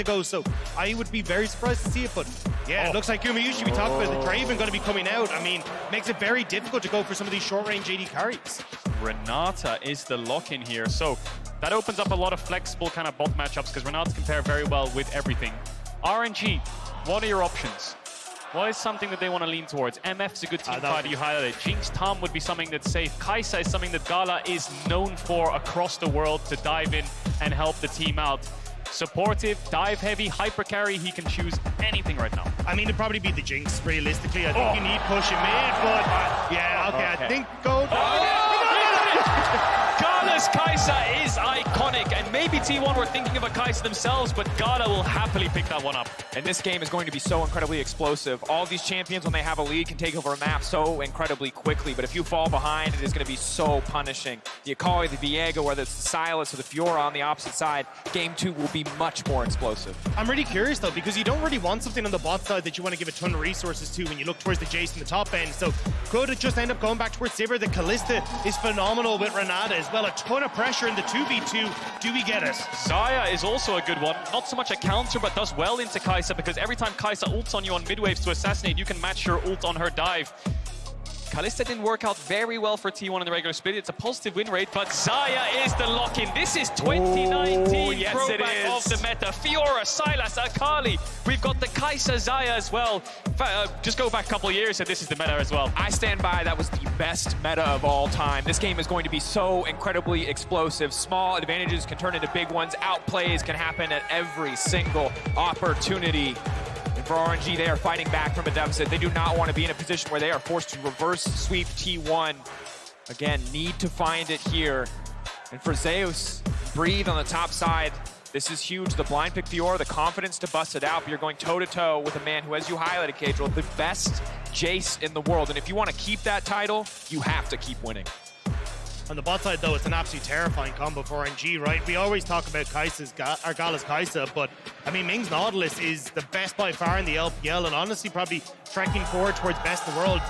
ago, so I would be very surprised to see it, but yeah, it looks like Guma. Usually we talk about the Draven going to be coming out. I mean, makes it very difficult to go for some of these short-range AD carries. Renata is the lock-in here, so that opens up a lot of flexible kind of bot matchups because Renatas can pair very well with everything. RNG, what are your options? What is something that they want to lean towards? MF's a good team fighter, you highlighted. Jinx Tom would be something that's safe. Kai'Sa is something that Gala is known for across the world to dive in and help the team out. Supportive, dive heavy, hyper carry, he can choose anything right now. I mean, it'd probably be the Jinx, realistically. I think you need push in mid, but yeah, okay. I think go. Gala's Kai'Sa is iconic, and maybe T1 were thinking of a Kai'Sa themselves, but Gala will happily pick that one up. And this game is going to be so incredibly explosive. All these champions, when they have a lead, can take over a map so incredibly quickly, but if you fall behind, it is going to be so punishing. The Akali, the Viego, whether it's the Sylas or the Fiora on the opposite side, game 2 will be much more explosive. I'm really curious, though, because you don't really want something on the bot side that you want to give a ton of resources to when you look towards the Jace in the top end, so could it just end up going back towards Sivir? The Kalista is phenomenal with Renata as well. A ton of pressure in the 2v2. Do we get it? Xayah is also a good one. Not so much a counter, but does well into Kai'Sa, because every time Kai'Sa ults on you on mid-waves to assassinate, you can match your ult on her dive. Kalista didn't work out very well for T1 in the regular split. It's a positive win rate, but Xayah is the lock-in. This is 2019 yes, throwback of the meta. Fiora, Sylas, Akali. We've got the Kai'Sa Xayah as well. Just go back a couple of years and this is the meta as well. I stand by, that was the best meta of all time. This game is going to be so incredibly explosive. Small advantages can turn into big ones. Outplays can happen at every single opportunity. And for RNG, they are fighting back from a deficit. They do not want to be in a position where they are forced to reverse sweep T1. Again, need to find it here. And for Zeus, breathe on the top side. This is huge. The blind pick Fiora, the confidence to bust it out, but you're going toe-to-toe with a man who, as you highlighted, Cadril, the best Jace in the world. And if you want to keep that title, you have to keep winning. On the bot side, though, it's an absolutely terrifying combo for RNG, right? We always talk about Gala's Kai'Sa, but I mean, Ming's Nautilus is the best by far in the LPL, and honestly, probably trekking forward towards best in the world.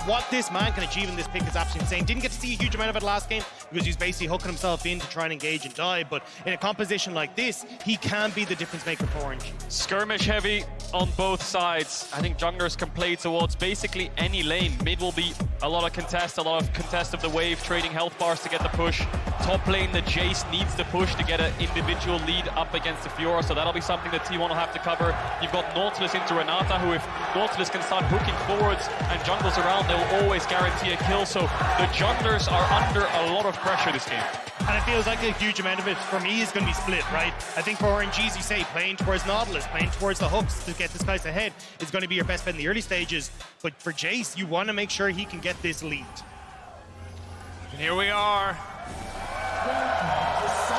What this man can achieve in this pick is absolutely insane. Didn't get to see a huge amount of it last game because he's basically hooking himself in to try and engage and die, but in a composition like this, he can be the difference maker for RNG. Skirmish heavy on both sides. I think junglers can play towards basically any lane. Mid will be a lot of contest of the wave, trading health bars to get the push. Top lane, the Jace needs the push to get an individual lead up against the Fiora, so that'll be something that T1 will have to cover. You've got Nautilus into Renata, who if Nautilus can start hooking forwards and jungles around, they'll always guarantee a kill, so the junglers are under a lot of pressure this game. And it feels like a huge amount of it, for me, is going to be split, right? I think for RNG, as you say, playing towards Nautilus, playing towards the hooks to get this guy's ahead is going to be your best bet in the early stages. But for Jace, you want to make sure he can get this lead. And here we are.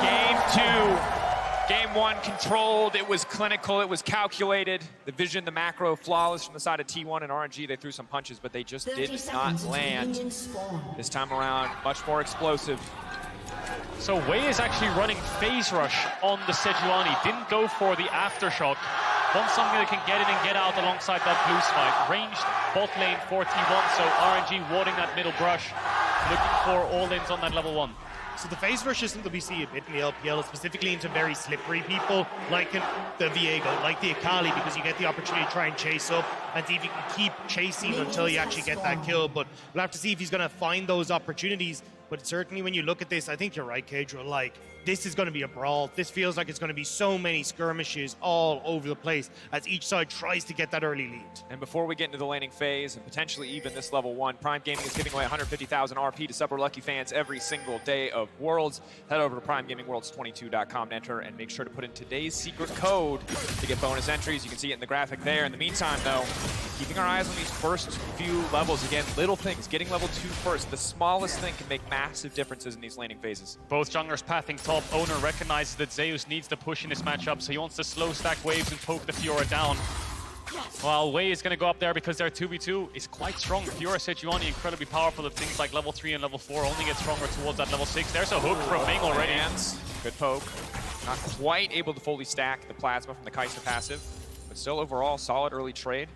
Game 2. Game 1 controlled, it was clinical, it was calculated. The vision, the macro, flawless from the side of T1 and RNG. They threw some punches, but they just did not land. This time around, much more explosive. So Wei is actually running phase rush on the Sejuani. Didn't go for the aftershock. Wants something that can get in and get out alongside that blue smite. Ranged bot lane for T1, so RNG warding that middle brush. Looking for all-ins on that level 1. So the phase rush is something we see a bit in the LPL, specifically into very slippery people, like the Viego, like the Akali, because you get the opportunity to try and chase up and see if you can keep chasing until you actually get that kill. But we'll have to see if he's going to find those opportunities. But certainly when you look at this, I think you're right, Cadril. Like, this is going to be a brawl. This feels like it's going to be so many skirmishes all over the place as each side tries to get that early lead. And before we get into the laning phase and potentially even this level 1, Prime Gaming is giving away 150,000 RP to Super Lucky fans every single day of Worlds. Head over to primegamingworlds22.com to enter and make sure to put in today's secret code to get bonus entries. You can see it in the graphic there. In the meantime, though, keeping our eyes on these first few levels. Again, little things, getting level 2 first. The smallest thing can make massive differences in these laning phases. Both junglers pathing top. Owner recognizes that Zeus needs to push in this matchup, so he wants to slow stack waves and poke the Fiora down. While Wei is going to go up there because their 2v2 is quite strong. Fiora Sejuani incredibly powerful at things like level 3 and level 4, only get stronger towards that level 6. There's a hook from Ming already. Good poke. Not quite able to fully stack the plasma from the Kai'Sa passive, but still overall solid early trade.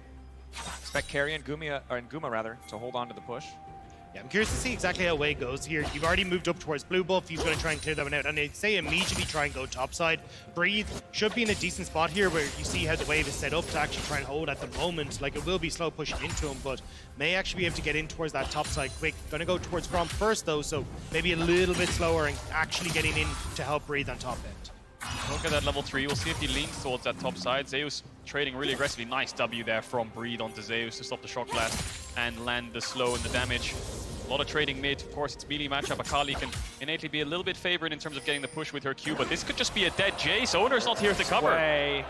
Expect Carry and Guma to hold on to the push. Yeah, I'm curious to see exactly how Wei goes here. You've already moved up towards blue buff. He's going to try and clear that one out. And I'd say immediately try and go topside. Breathe should be in a decent spot here where you see how the wave is set up to actually try and hold at the moment. Like, it will be slow pushing into him, but may actually be able to get in towards that topside quick. Going to go towards Grom first, though, so maybe a little bit slower and actually getting in to help Breathe on top end. Look at that level 3. We'll see if he leans towards that top side. Zeus trading really aggressively. Nice W there from Breed onto Zeus to stop the shock blast and land the slow and the damage. A lot of trading mid. Of course, it's melee matchup. Akali can innately be a little bit favored in terms of getting the push with her Q, but this could just be a dead Jace. Owner's not here to cover. They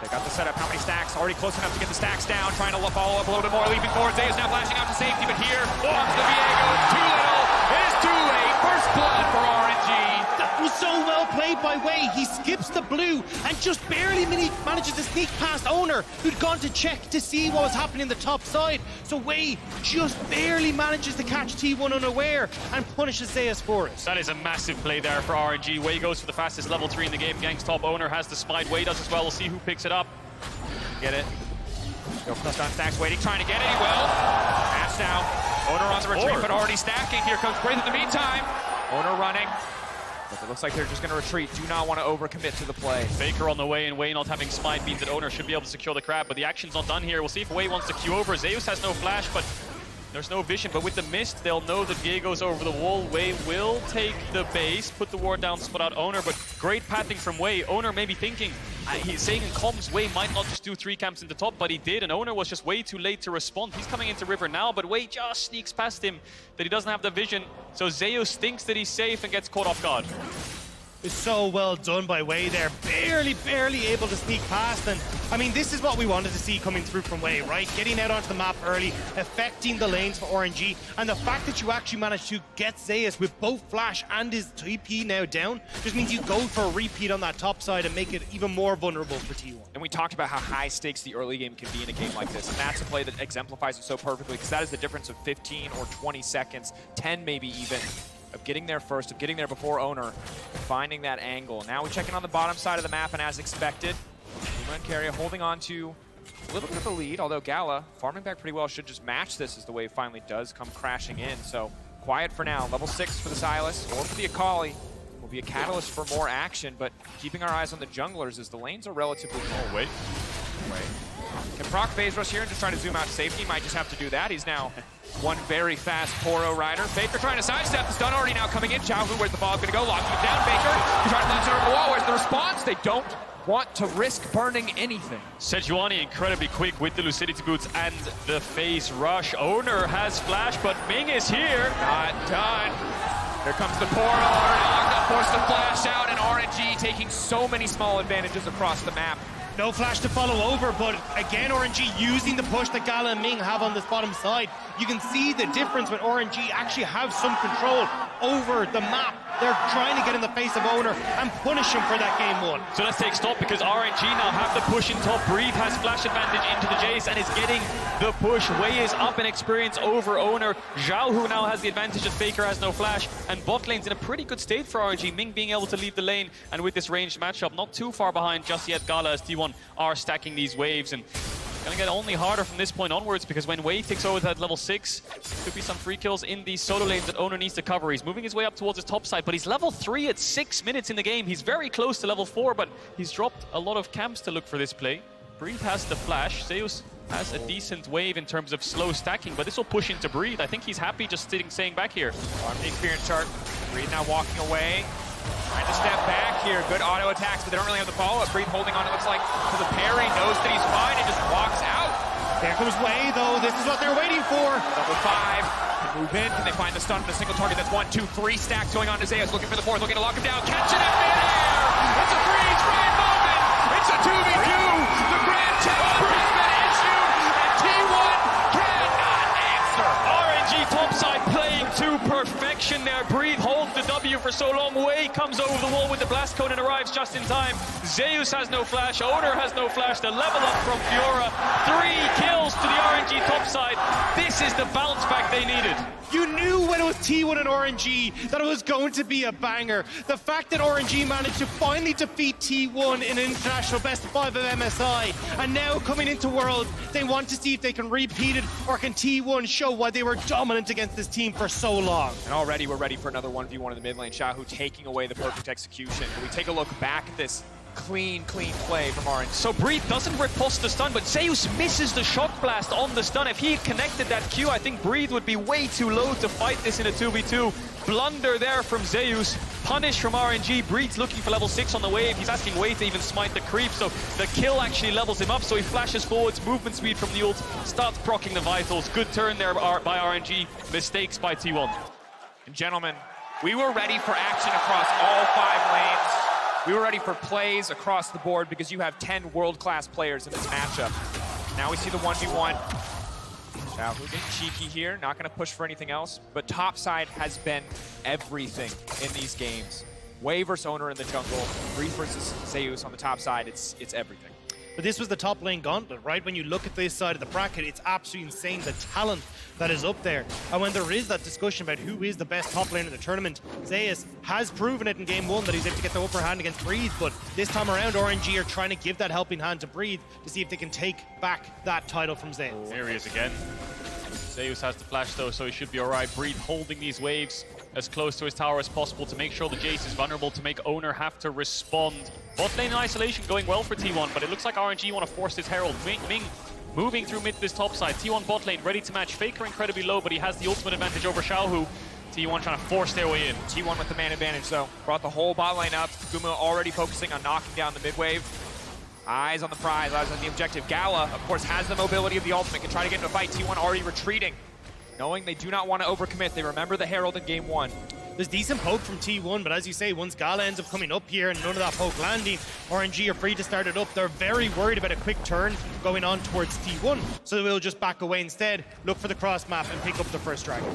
got the setup. How many stacks? Already close enough to get the stacks down. Trying to follow up a little bit more. Leaping forward. Zeus now flashing out to safety, but here comes the Viego. Too little. It is too late. First blood for RNG. That was so well played by Wei. He skips the blue and just barely manages to sneak past Owner, who'd gone to check to see what was happening in the top side. So Wei just barely manages to catch T1 unaware and punishes Zeus for it. That is a massive play there for RNG. Wei goes for the fastest level 3 in the game. Gang's top. Owner has the smite. Wei does as well. We'll see who picks it up. Get it. Go plus on stacks, waiting, trying to get it. He will. Pass down. Owner on the retreat, but already stacking. Here comes Breath in the meantime. Owner running. But it looks like they're just going to retreat. Do not want to overcommit to the play. Faker on the way, and Wei not having smite means that Owner should be able to secure the crab, but the action's not done here. We'll see if Wei wants to queue over. Zeus has no flash, but there's no vision. But with the mist, they'll know that Viego's over the wall. Wei will take the base, put the ward down, spot out Owner, but great pathing from Wei. Owner may be thinking, he's saying in comms, Wei might not just do 3 camps in the top, but he did, and Owner was just way too late to respond. He's coming into River now, but Wei just sneaks past him, that he doesn't have the vision. So Zeus thinks that he's safe and gets caught off guard. It's so well done by Wei there. Barely able to sneak past. And I mean, this is what we wanted to see coming through from Wei, right? Getting out onto the map early, affecting the lanes for RNG. And the fact that you actually managed to get Zeus with both flash and his TP now down just means you go for a repeat on that top side and make it even more vulnerable for T1. And we talked about how high stakes the early game can be in a game like this. And that's a play that exemplifies it so perfectly, because that is the difference of 15 or 20 seconds, 10 maybe even, of getting there first, of getting there before Owner, finding that angle. Now we check in on the bottom side of the map, and as expected, Luma and Carrier holding on to a little bit of a lead, although Gala, farming back pretty well, should just match this as the wave finally does come crashing in. So quiet for now. Level 6 for the Silas, or for the Akali, will be a catalyst for more action, but keeping our eyes on the junglers as the lanes are relatively full. Oh, wait. Can proc phase rush here and just try to zoom out safety? Might just have to do that. He's now one very fast Poro rider. Faker trying to sidestep. The stun already now coming in. Xiaohu, where's the ball going to go? Locking it down. Faker, he's trying to launch it over the wall. Where's the response? They don't want to risk burning anything. Sejuani incredibly quick with the Lucidity Boots and the phase rush. Owner has flash, but Ming is here. Not done. Here comes the portal. Owner forced to flash out, and RNG taking so many small advantages across the map. No flash to follow over, but again, RNG using the push that Gala and Ming have on this bottom side. You can see the difference when RNG actually have some control over the map. They're trying to get in the face of Owner and punish him for that game 1. So let's take stock, because RNG now have the push in top. Breathe has flash advantage into the Jace and is getting the push. Wei is up in experience over Owner. Zhao, who now has the advantage that Faker has no flash, and bot lane's in a pretty good state for RNG. Ming being able to leave the lane, and with this ranged matchup, not too far behind just yet. Gala as T1 are stacking these waves, and gonna get only harder from this point onwards, because when Wei takes over at level 6, could be some free kills in these solo lanes that Owner needs to cover. He's moving his way up towards his top side, but he's level 3 at 6 minutes in the game. He's very close to level 4, but he's dropped a lot of camps to look for this play. Breathe has the flash. Zeus has a decent wave in terms of slow stacking, but this will push into Breathe. I think he's happy just staying back here. On the experience chart, Breathe now walking away. Trying to step back here. Good auto attacks, but they don't really have the follow-up. Breathe holding on, it looks like, to the parry. Knows that he's fine and just walks out. There comes Wei, though. This is what they're waiting for. Level 5. Can move in. Can they find the stun on a single target? That's 1, 2, 3 stacks going on to Zeus. Looking for the 4th. Looking to lock him down. Catch it in midair. It's a freeze-frame moment. It's a 2v2. The Grand Challenge has been issued, and T1 cannot answer. RNG topside playing to perfection there. Breathe holds the W for so long. Wei comes over the wall with the blast cone and arrives just in time. Zeus has no flash. Owner has no flash. The level up from Fiora. 3 kills to the RNG topside. This is the bounce back they needed. You knew when it was T1 and RNG that it was going to be a banger. The fact that RNG managed to finally defeat T1 in an international best of 5 of MSI, and now coming into Worlds, they want to see if they can repeat it, or can T1 show why they were dominant against this team for so long. And already we're ready for another 1v1 in the mid lane. Xiaohu taking away the perfect execution. Can we take a look back at this clean play from RNG? So Breed doesn't riposte the stun, but Zeus misses the shock blast on the stun. If he had connected that Q, I think Breed would be way too low to fight this in a 2v2. Blunder there from Zeus, punish from RNG. Breed's looking for level 6 on the wave. He's asking Wei to even smite the creep, so the kill actually levels him up, so he flashes forwards, movement speed from the ult, starts proccing the vitals. Good turn there by RNG, mistakes by T1. And gentlemen, we were ready for action across all 5 lanes. We were ready for plays across the board because you have 10 world-class players in this matchup. Now we see the 1v1. Xiaohu getting cheeky here, not going to push for anything else, but topside has been everything in these games. Wei versus Owner in the jungle, Breed versus Zeus on the top side, it's everything. But this was the top lane gauntlet, right? When you look at this side of the bracket, it's absolutely insane, the talent that is up there. And when there is that discussion about who is the best top lane in the tournament, Zeus has proven it in game 1 that he's able to get the upper hand against Breed, but this time around, RNG are trying to give that helping hand to Breed to see if they can take back that title from Zeus. There he is again. Zeus has the flash though, so he should be alright. Breed holding these waves as close to his tower as possible to make sure the Jace is vulnerable, to make Owner have to respond. Bot lane in isolation going well for T1, but it looks like RNG want to force this Herald. Ming moving through mid this top side. T1 bot lane ready to match. Faker incredibly low, but he has the ultimate advantage over Xiaohu. T1 trying to force their way in. T1 with the man advantage though. Brought the whole bot lane up. Guma already focusing on knocking down the mid wave. Eyes on the prize, eyes on the objective. Gala, of course, has the mobility of the ultimate, can try to get into a fight. T1 already retreating, knowing they do not want to overcommit. They remember the Herald in game 1. There's decent poke from T1, but as you say, once Gala ends up coming up here and none of that poke landing, RNG are free to start it up. They're very worried about a quick turn going on towards T1, so they will just back away instead, look for the cross map and pick up the first dragon.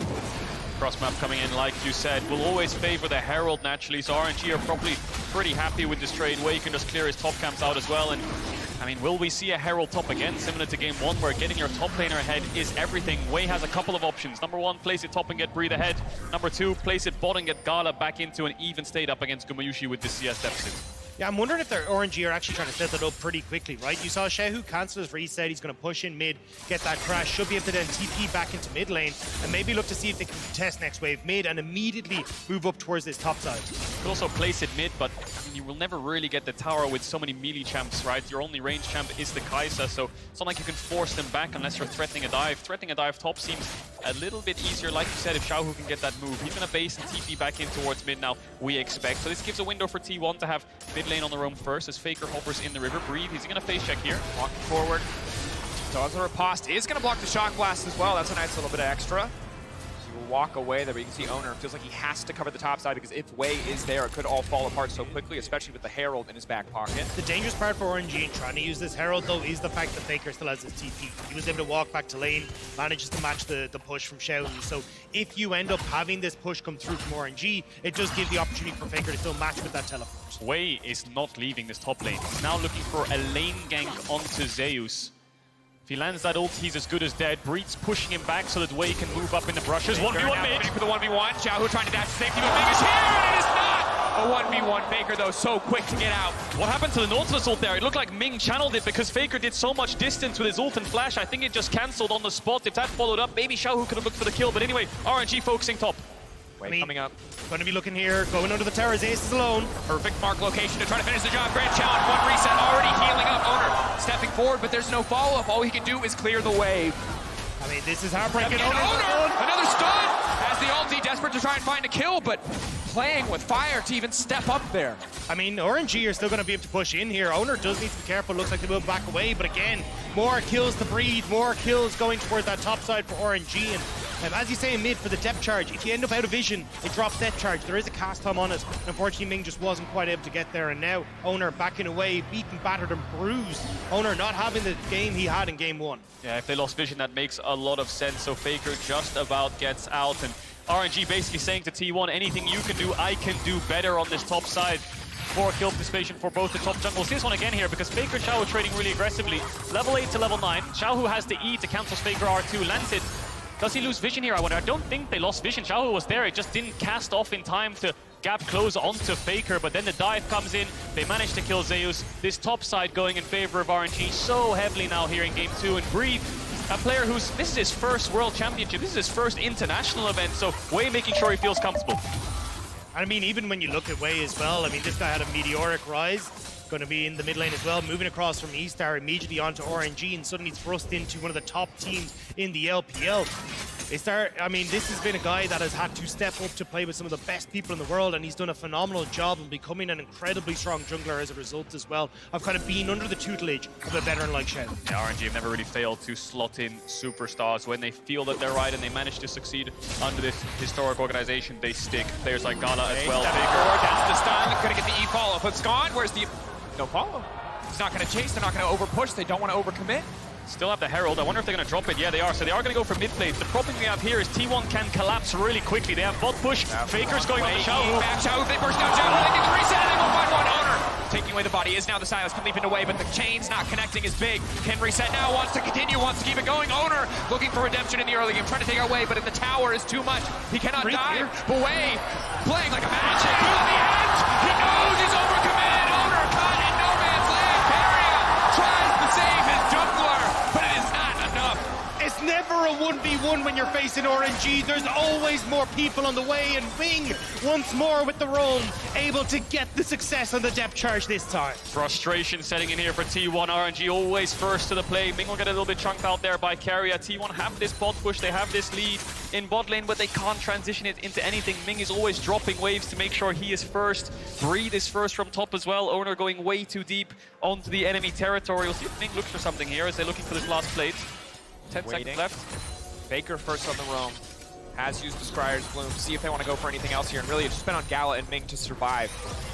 Cross map coming in, like you said, will always favor the Herald naturally, so RNG are probably pretty happy with this trade. Wei can just clear his top camps out as well, and I mean, will we see a Herald top again, similar to game 1, where getting your top laner ahead is everything? Wei has a couple of options. Number 1, place it top and get Breed ahead. Number 2, place it bot and get Gala back into an even state up against Gumayushi with this CS deficit. Yeah, I'm wondering if their RNG are actually trying to set that up pretty quickly, right? You saw Xiaohu cancel his reset, he's going to push in mid, get that crash, should be able to then TP back into mid lane, and maybe look to see if they can contest next wave mid and immediately move up towards this top side. You could also place it mid, but I mean, you will never really get the tower with so many melee champs, right? Your only range champ is the Kai'Sa, so it's not like you can force them back unless you're threatening a dive. Threatening a dive top seems a little bit easier, like you said, if Xiaohu can get that move. He's going to base and TP back in towards mid now, we expect. So this gives a window for T1 to have mid lane on their own first, as Faker hovers in the river. Breed, he's going to face check here. Walking forward. Does a riposte, is going to block the shock blast as well. That's a nice little bit of extra. He will walk away there, but you can see Owner feels like he has to cover the top side, because if Wei is there, it could all fall apart so quickly, especially with the Herald in his back pocket. The dangerous part for RNG in trying to use this Herald, though, is the fact that Faker still has his TP. He was able to walk back to lane, manages to match the push from Xiaohu. So if you end up having this push come through from RNG, it does give the opportunity for Faker to still match with that teleport. Wei is not leaving this top lane. He's now looking for a lane gank onto Zeus. If he lands that ult, he's as good as dead. Breed's pushing him back so that Wei can move up in the brushes. 1v1 mid. For the 1v1. Xiaohu trying to dash safety, but Ming is here, and it is not! A 1v1. Faker, though, so quick to get out. What happened to the Nautilus ult there? It looked like Ming channeled it because Faker did so much distance with his ult and flash. I think it just cancelled on the spot. If that followed up, maybe Xiaohu could have looked for the kill. But anyway, RNG focusing top. Wei coming up. Going to be looking here, going under the towers. Ace is alone. Perfect mark location to try to finish the job. Grand challenge, 1 reset, already healing up. Owner stepping forward, but there's no follow-up. All he can do is clear the wave. I mean, this is heartbreaking. Owner, another stun! As the ulti, desperate to try and find a kill, but playing with fire to even step up there. I mean, RNG are still going to be able to push in here. Owner does need to be careful. Looks like they will back away, but again, more kills to Breed, more kills going towards that top side for RNG. And as you say in mid for the depth charge, if you end up out of vision, it drops depth charge. There is a cast time on it. And unfortunately, Ming just wasn't quite able to get there. And now Owner backing away, beaten, battered, and bruised. Owner not having the game he had in game 1. Yeah, if they lost vision, that makes a lot of sense. So Faker just about gets out, and RNG basically saying to T1, anything you can do, I can do better on this top side. 4 kill participation for both the top jungles. This one again here, because Faker and Xiaohu trading really aggressively. Level 8 to level 9. Xiaohu has the E to cancel Faker R2, lands it. Does he lose vision here? I wonder. I don't think they lost vision. Xiaohu was there. It just didn't cast off in time to gap close onto Faker, but then the dive comes in. They managed to kill Zeus. This top side going in favor of RNG so heavily now here in game 2. And Breathe, a player who's, this is his first world championship. This is his first international event, so Wei making sure he feels comfortable. I mean, even when you look at Wei as well, I mean, this guy had a meteoric rise. Going to be in the mid lane as well, moving across from E-Star immediately onto RNG, and suddenly thrust into one of the top teams in the LPL. I mean, this has been a guy that has had to step up to play with some of the best people in the world, and he's done a phenomenal job in becoming an incredibly strong jungler as a result as well of kind of being under the tutelage of a veteran like Shen. Yeah, RNG have never really failed to slot in superstars. When they feel that they're right and they manage to succeed under this historic organization, they stick. Players like Gala as well. That's the stun, gonna get the E-follow. But Scott, where's the... No follow. He's not gonna chase, they're not gonna overpush, they don't want to overcommit. Still have the Herald. I wonder if they're going to drop it. Yeah, they are. So they are going to go for mid lane. The problem we have here is T1 can collapse really quickly. They have bot push. Faker's going on the Xiaohu. Back Xiaohu, they burst down Xiaohu. They get the reset and they will find one owner. Taking away the body is now the Silas can leap into Wei, but the chain's not connecting is big. Can reset now, wants to continue, wants to keep it going. Owner looking for redemption in the early game, trying to take our Wei, but in the tower is too much. He cannot dive. But Wei playing like a magic. To the end. He knows he's overcommitted. Owner caught in no man's land. Peria tries to save his jungler, but it is not enough. It's never a 1v1 when you're facing RNG. There's always more people on the way, and Ming once more with the roam, able to get the success on the depth charge this time. Frustration setting in here for T1. RNG always first to the play. Ming will get a little bit chunked out there by Carrier. T1 have this bot push, they have this lead in bot lane, but they can't transition it into anything. Ming is always dropping waves to make sure he is first. Breathe is first from top as well. Owner going way too deep onto the enemy territory. We'll see if Ming looks for something here as they're looking for this last plate. 10 seconds left. Faker first on the roam. Has used the Scryer's Bloom. See if they want to go for anything else here. And really, it's just been on Gala and Ming to survive.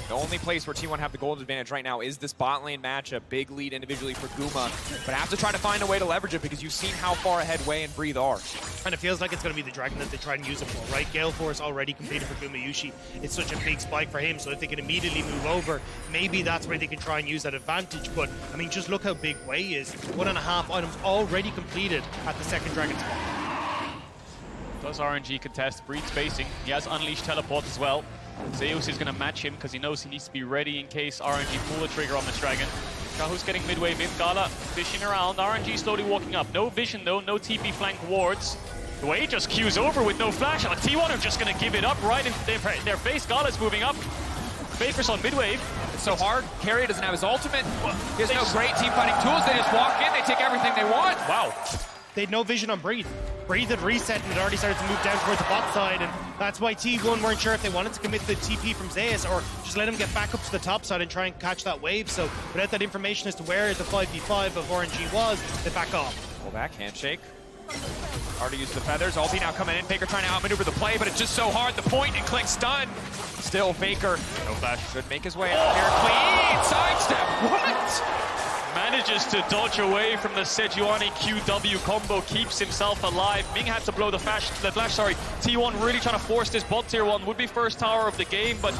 The only place where T1 have the gold advantage right now is this bot lane matchup. Big lead individually for Guma. But have to try to find a way to leverage it because you've seen how far ahead Wei and Breathe are. And it feels like it's going to be the Dragon that they try and use it for, right? Gale Force already completed for Guma Yushi. It's such a big spike for him, so if they can immediately move over, maybe that's where they can try and use that advantage. But, I mean, just look how big Wei is. 1.5 items already completed at the second Dragon spot. Does RNG contest, Breed spacing. He has Unleashed Teleport as well. Zeus is going to match him because he knows he needs to be ready in case RNG pull the trigger on this dragon. Xiaohu's getting midway mid, Gala fishing around, RNG slowly walking up. No vision though, no TP flank wards. The way just queues over with no flash, and T1 are just going to give it up right in their face. Gala's moving up. Faker's on mid-wave. It's so hard. Carrier doesn't have his ultimate. He has no great team fighting tools. They just walk in, they take everything they want. Wow. They had no vision on Breathe. Breathe had reset and it already started to move down towards the bot side, and that's why T1 weren't sure if they wanted to commit the TP from Zeus or just let him get back up to the top side and try and catch that wave. So without that information as to where the 5v5 of RNG was, they back off. Pull back, handshake. Already used the feathers. Ulti now coming in. Faker trying to outmaneuver the play, but it's just so hard. The point and click stun. Still Faker. No flash. Should make his way out here. Clean sidestep. What? Manages to dodge away from the Sejuani QW combo, keeps himself alive. Ming had to blow the flash, T1 really trying to force this bot tier 1. Would be first tower of the game, but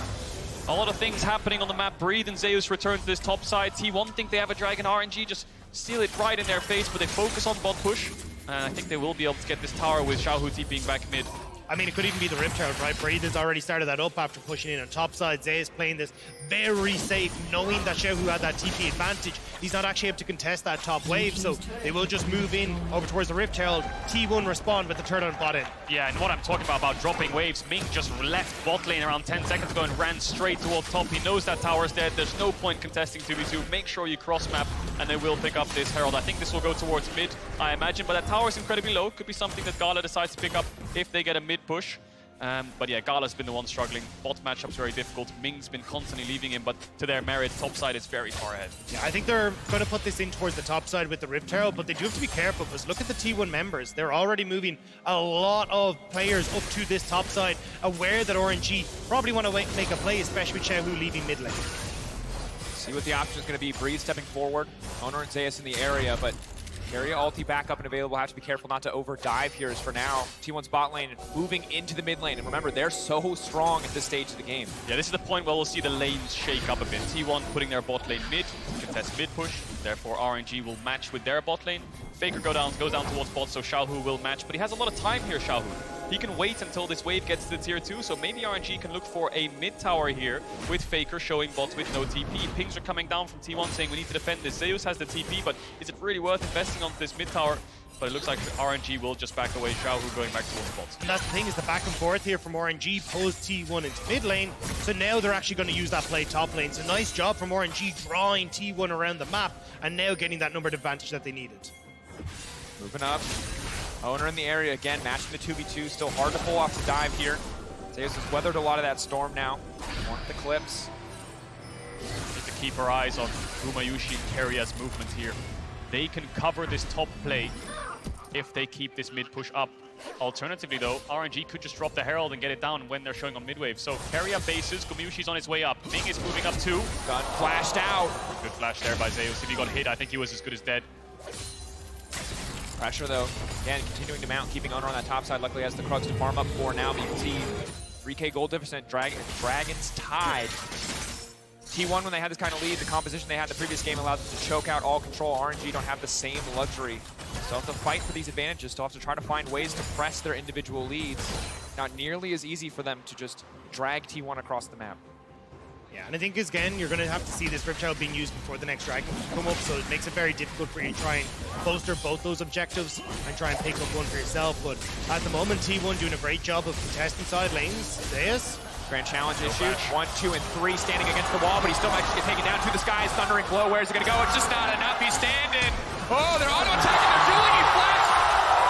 a lot of things happening on the map. Breathe and Zeus return to this top side. T1 think they have a dragon. RNG just steal it right in their face, but they focus on bot push. And I think they will be able to get this tower with Xiaohu TPing back mid. I mean, it could even be the Rift Herald, right? Breathe has already started that up after pushing in on top side. Zeus playing this very safe, knowing that Xiaohu had that TP advantage. He's not actually able to contest that top wave, so they will just move in over towards the Rift Herald. T1 respond with the turn on bot end. Yeah, and what I'm talking about dropping waves, Ming just left bot lane around 10 seconds ago and ran straight towards top. He knows that tower's dead. There's no point contesting 2v2. Make sure you cross map, and they will pick up this Herald. I think this will go towards mid, I imagine, but that tower is incredibly low. Could be something that Gala decides to pick up if they get a mid push. But yeah, Gala's been the one struggling. Bot matchup's very difficult. Ming's been constantly leaving him, but to their merit, top side is very far ahead. Yeah, I think they're going to put this in towards the top side with the Rift Herald, but they do have to be careful because look at the T1 members. They're already moving a lot of players up to this top side, aware that RNG probably want to make a play, especially with Xiaohu leaving mid lane. See what the option is going to be. Breathe stepping forward. Owner and Zeus in the area, but Area ulti back up and available. Have to be careful not to overdive here as for now. T1's bot lane moving into the mid lane. And remember, they're so strong at this stage of the game. Yeah, this is the point where we'll see the lanes shake up a bit. T1 putting their bot lane mid, contest mid push. Therefore, RNG will match with their bot lane. Faker goes down towards bot, so Xiaohu will match. But he has a lot of time here, Xiaohu. He can wait until this wave gets to the tier 2, so maybe RNG can look for a mid tower here with Faker showing bots with no TP. Pings are coming down from T1 saying we need to defend this. Zeus has the TP, but is it really worth investing on this mid tower? But it looks like RNG will just back away. Xiaohu going back towards bots. And that's the thing, is the back and forth here from RNG pulls T1 into mid lane. So now they're actually going to use that play top lane. So nice job from RNG drawing T1 around the map and now getting that numbered advantage that they needed. Moving up. Owner in the area again, matching the 2v2. Still hard to pull off the dive here. Zeus has weathered a lot of that storm now. One of the clips. Need to keep our eyes on Gumayushi and Karia's movement here. They can cover this top play if they keep this mid push up. Alternatively though, RNG could just drop the Herald and get it down when they're showing on mid wave. So Keria bases, Gumayushi's on his way up. Ming is moving up too. Gun flashed out. Good flash there by Zeus. If he got hit, I think he was as good as dead. Pressure though, again, continuing to mount, keeping Owner on that top side. Luckily has the Krugs to farm up for now, but you can see 3k gold deficit, Dragon's Tide. T1, when they had this kind of lead, the composition they had in the previous game allowed them to choke out all control. RNG don't have the same luxury. Still have to fight for these advantages, still have to try to find ways to press their individual leads. Not nearly as easy for them to just drag T1 across the map. Yeah, and I think again, you're going to have to see this Rip Child being used before the next Dragon come up, so it makes it very difficult for you to try and bolster both those objectives and try and pick up one for yourself. But at the moment, T1 doing a great job of contesting side lanes. Zeus. Grand challenge issue. 1, 2, and 3 standing against the wall, but he still might just get taken down to the skies. Thundering blow. Where's it going to go? It's just not enough. He's standing. Oh, they're auto-attacking. They're dueling. He flashed.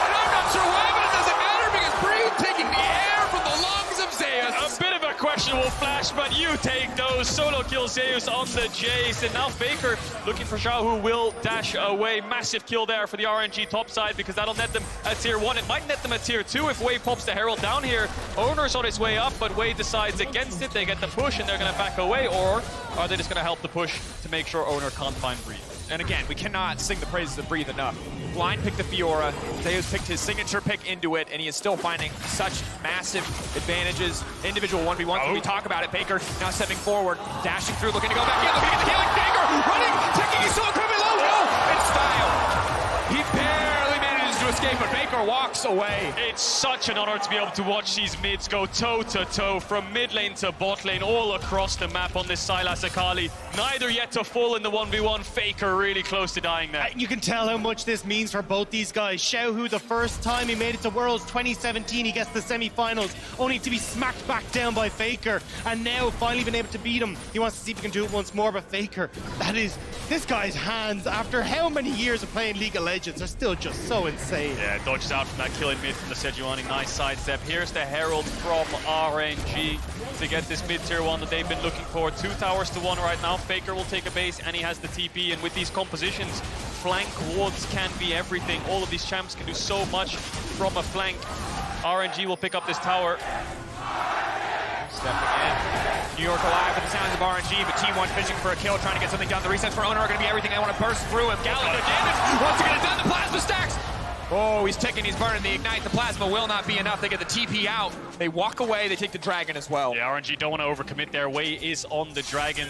And I'm not sure why, but it doesn't matter because Breed taking the air from the lungs of Zeus. A bit of a questionable flash, but you take those. Solo kill Zeus on the Jace. And now Faker looking for Xiaohu will dash away. Massive kill there for the RNG top side because that'll net them at tier 1. It might net them at tier 2 if Wave pops the Herald down here. Owner's on his way up, but Wave decides against it. They get the push and they're going to back away, or are they just going to help the push to make sure Owner can't find Breed? And again, we cannot sing the praises of Breathe enough. Blind picked the Fiora, Zeus picked his signature pick into it, and he is still finding such massive advantages. Individual 1v1, we talk about it. Faker now stepping forward, dashing through, looking to go back in, looking at the healing. Faker running, taking his so incredibly low. No, it's style. He barely manages to escape, but Faker walks away. It's such an honor to be able to watch these mids go toe-to-toe from mid lane to bot lane all across the map on this Sylas Akali. Neither yet to fall in the 1v1. Faker really close to dying there. You can tell how much this means for both these guys. Xiaohu, the first time he made it to Worlds 2017, he gets the semi-finals, only to be smacked back down by Faker. And now, finally been able to beat him. He wants to see if he can do it once more, but Faker, that is, this guy's hands, after how many years of playing League of Legends, are still just so insane. Yeah, dodges out from that kill in mid from the Sejuani. Nice sidestep. Here's the Herald from RNG to get this mid tier 1 that they've been looking for. 2 towers to 1 right now. Faker will take a base and he has the TP, and with these compositions, flank wards can be everything. All of these champs can do so much from a flank. RNG will pick up this tower. Stepping in. New York alive with the sounds of RNG, but T1 fishing for a kill, trying to get something done. The resets for Owner are going to be everything. They want to burst through him. Galley good damage. Once again, it's done. The plasma stacks. Oh, he's ticking, he's burning. The ignite, the plasma will not be enough. They get the TP out. They walk away, they take the dragon as well. Yeah, RNG don't want to overcommit there. Wei is on the dragon.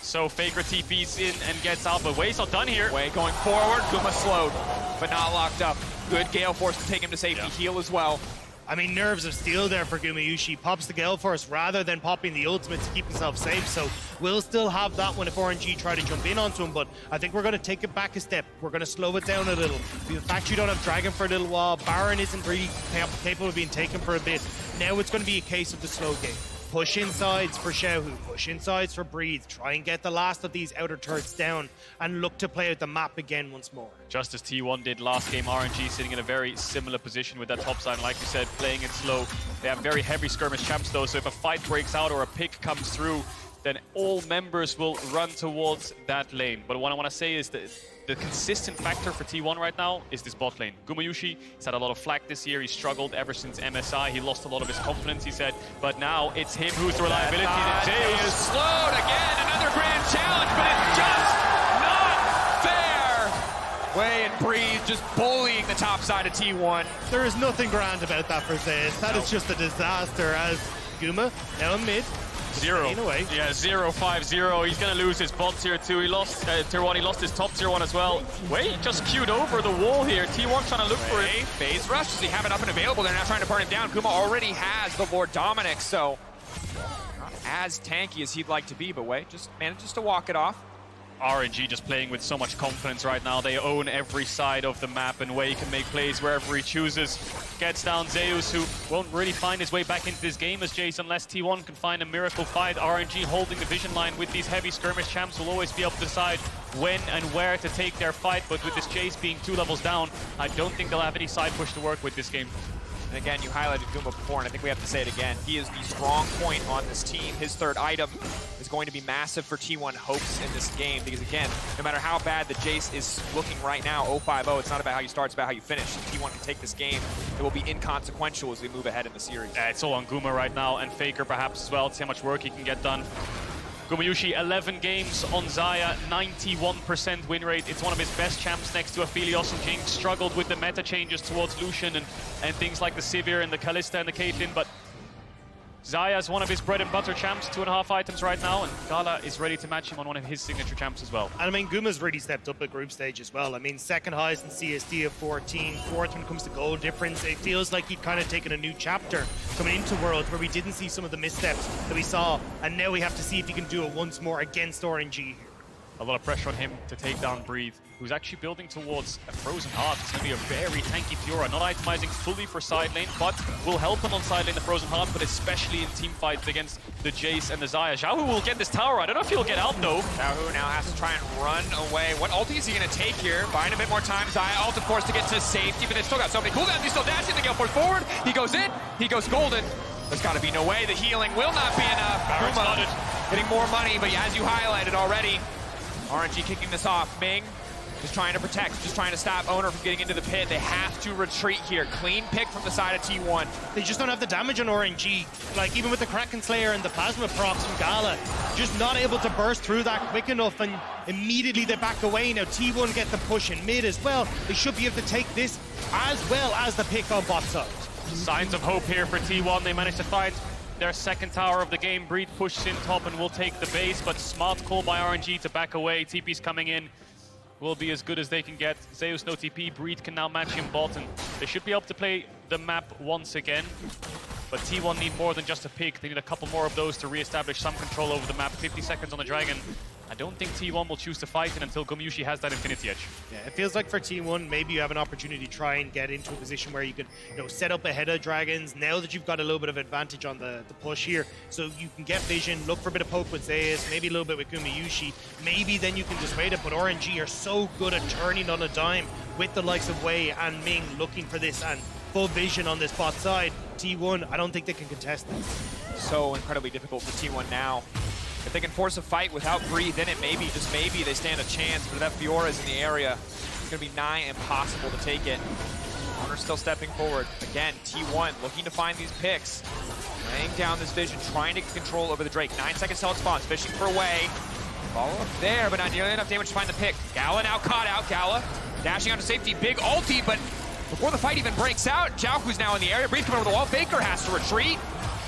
So Faker TP's in and gets out, but Wei's not done here. Wei going forward, Guma slowed, but not locked up. Good Gale Force to take him to safety, heal as well. I mean, nerves of steel there for Gumayushi. Pops the Gale Force rather than popping the ultimate to keep himself safe, so we'll still have that one if RNG try to jump in onto him, but I think we're going to take it back a step. We're going to slow it down a little. The fact you don't have Dragon for a little while, Baron isn't really capable of being taken for a bit. Now it's going to be a case of the slow game. Push insides for Xiaohu, push insides for Breathe, try and get the last of these outer turrets down and look to play out the map again once more. Just as T1 did last game, RNG sitting in a very similar position with that top side. Like you said, playing it slow. They have very heavy skirmish champs though, so if a fight breaks out or a pick comes through, then all members will run towards that lane. But what I want to say is that the consistent factor for T1 right now is this bot lane. Gumayushi, he's had a lot of flack this year. He's struggled ever since MSI. He lost a lot of his confidence, he said. But now it's him who's the reliability. He is slowed again. Another grand challenge, but it's just not fair. Way and Breathe just bullying the top side of T1. There is nothing grand about that for Zeus. That is just a disaster as Guma now in mid. Zero. Staying away. Yeah, 0-5-0. He's going to lose his bot tier 2. He lost tier 1. He lost his top tier 1 as well. Wait, just queued over the wall here. T1 trying to look for him. Phase rush. Does he have it up and available? They're now trying to burn him down. Kuma already has the Lord Dominic, so not as tanky as he'd like to be, but Wei just manages to walk it off. RNG just playing with so much confidence right now. They own every side of the map, and Wei can make plays wherever he chooses. Gets down Zeus, who won't really find his way back into this game as Jace, unless T1 can find a miracle fight. RNG holding the vision line with these heavy skirmish champs will always be able to decide when and where to take their fight, but with this Jace being 2 levels down, I don't think they'll have any side push to work with this game. And again, you highlighted Guma before, and I think we have to say it again. He is the strong point on this team. His third item is going to be massive for T1 hopes in this game, because again, no matter how bad the Jace is looking right now, 0-5-0, it's not about how you start, it's about how you finish. If T1 can take this game, it will be inconsequential as we move ahead in the series. It's all on Guma right now, and Faker perhaps as well, to see how much work he can get done. Gumayushi, 11 games on Xayah, 91% win rate. It's one of his best champs next to Aphelios and Jinx. Struggled with the meta changes towards Lucian and things like the Sivir and the Kalista and the Caitlyn, but Xayah is one of his bread and butter champs, 2.5 items right now, and Gala is ready to match him on one of his signature champs as well. And I mean, Guma's really stepped up at group stage as well. I mean, second highest in CSD of 14, fourth when it comes to goal difference. It feels like he'd kind of taken a new chapter coming into Worlds where we didn't see some of the missteps that we saw, and now we have to see if he can do it once more against RNG here. A lot of pressure on him to take down Breathe, who's actually building towards a Frozen Heart. It's going to be a very tanky Fiora, not itemizing fully for side lane, but will help him on side lane, the Frozen Heart, but especially in team fights against the Jace and the Xayah. Xiaohu will get this tower. I don't know if he'll get out, though. Xiaohu now has to try and run away. What ulti is he going to take here? Buying a bit more time. Xayah ult, of course, to get to safety, but they've still got so many cooldowns. He's still dashing. The gale force forward. He goes in. He goes golden. There's got to be no way. The healing will not be enough. Kuma getting more money, but as you highlighted already, RNG kicking this off. Ming just trying to protect, just trying to stop Owner from getting into the pit. They have to retreat here. Clean pick from the side of T1. They just don't have the damage on RNG. Like, even with the Kraken Slayer and the Plasma procs from Gala, just not able to burst through that quick enough, and immediately they back away. Now T1 get the push in mid as well. They should be able to take this as well as the pick on bot side. Signs of hope here for T1. They managed to find their second tower of the game. Breed pushes in top and will take the base, but smart call by RNG to back away. TP's coming in. Will be as good as they can get. Zeus no TP. Breed can now match him bot, and they should be able to play the map once again. But T1 need more than just a pick. They need a couple more of those to re-establish some control over the map. 50 seconds on the Dragon. I don't think T1 will choose to fight it until Gumayushi has that Infinity Edge. Yeah, it feels like for T1, maybe you have an opportunity to try and get into a position where you could, set up ahead of Dragons now that you've got a little bit of advantage on the push here. So you can get vision, look for a bit of poke with Zeus, maybe a little bit with Gumayushi. Maybe then you can just wait it, but RNG are so good at turning on a dime with the likes of Wei and Ming looking for this and full vision on this bot side. T1, I don't think they can contest this. So incredibly difficult for T1 now. If they can force a fight without Breathe in it, maybe, just maybe, they stand a chance. But if that Fiora's in the area, it's going to be nigh impossible to take it. Owner's still stepping forward. Again, T1 looking to find these picks. Laying down this vision, trying to get control over the Drake. 9 seconds till it spawns, fishing for a way. Follow up there, but not nearly enough damage to find the pick. Gala now caught out. Gala dashing out to safety. Big ulti, but before the fight even breaks out, Jiaohu's now in the area. Breathe coming over the wall. Faker has to retreat.